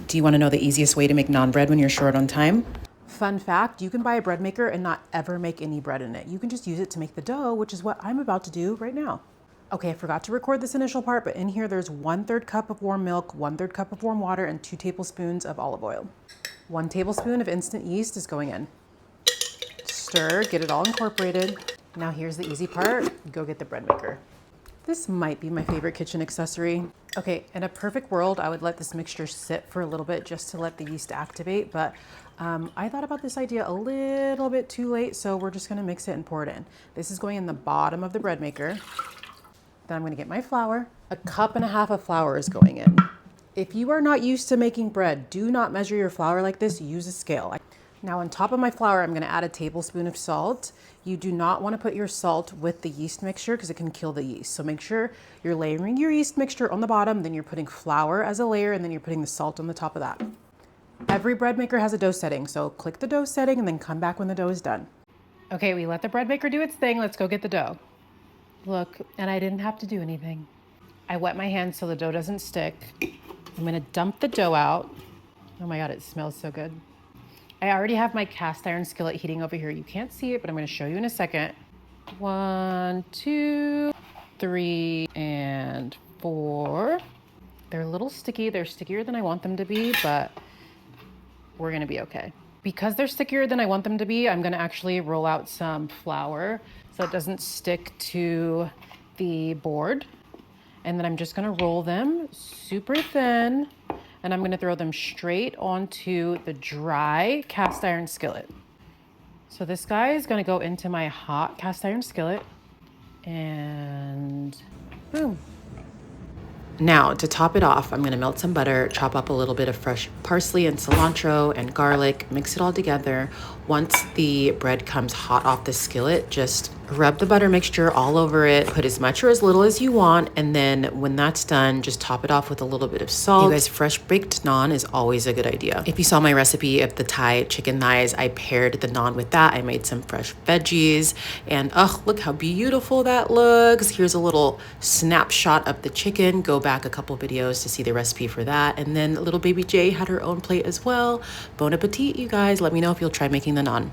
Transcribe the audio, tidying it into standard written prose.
Do you want to know the easiest way to make naan bread when you're short on time? Fun fact, you can buy a bread maker and not ever make any bread in it. You can just use it to make the dough, which is what I'm about to do right now. Okay, I forgot to record this initial part, but in here there's 1/3 cup of warm milk, 1/3 cup of warm water, and 2 tablespoons of olive oil. 1 tablespoon of instant yeast is going in. Stir, get it all incorporated. Now here's the easy part, go get the bread maker. This might be my favorite kitchen accessory. Okay, in a perfect world, I would let this mixture sit for a little bit just to let the yeast activate, but I thought about this idea a little bit too late, so we're just gonna mix it and pour it in. This is going in the bottom of the bread maker. Then I'm gonna get my flour. 1.5 cups of flour is going in. If you are not used to making bread, do not measure your flour like this, use a scale. Now on top of my flour, I'm gonna add a tablespoon of salt. You do not wanna put your salt with the yeast mixture because it can kill the yeast. So make sure you're layering your yeast mixture on the bottom, then you're putting flour as a layer, and then you're putting the salt on the top of that. Every bread maker has a dough setting, so click the dough setting and then come back when the dough is done. Okay, we let the bread maker do its thing. Let's go get the dough. Look, and I didn't have to do anything. I wet my hands so the dough doesn't stick. I'm gonna dump the dough out. Oh my God, it smells so good. I already have my cast iron skillet heating over here. You can't see it, but I'm gonna show you in a second. 1, 2, 3, and 4. They're a little sticky. They're stickier than I want them to be, but we're gonna be okay. Because they're stickier than I want them to be, I'm gonna actually roll out some flour so it doesn't stick to the board. And then I'm just gonna roll them super thin, and I'm gonna throw them straight onto the dry cast iron skillet. So this guy is gonna go into my hot cast iron skillet, and boom. Now, to top it off, I'm gonna melt some butter, chop up a little bit of fresh parsley and cilantro and garlic, mix it all together. Once the bread comes hot off the skillet, just rub the butter mixture all over it, put as much or as little as you want, and then when that's done, just top it off with a little bit of salt. You guys, fresh baked naan is always a good idea. If you saw my recipe of the Thai chicken thighs, I paired the naan with that. I made some fresh veggies, and look how beautiful that looks. Here's a little snapshot of the chicken. Go back a couple videos to see the recipe for that. And then little baby Jay had her own plate as well. Bon appetit, you guys. Let me know if you'll try making the naan.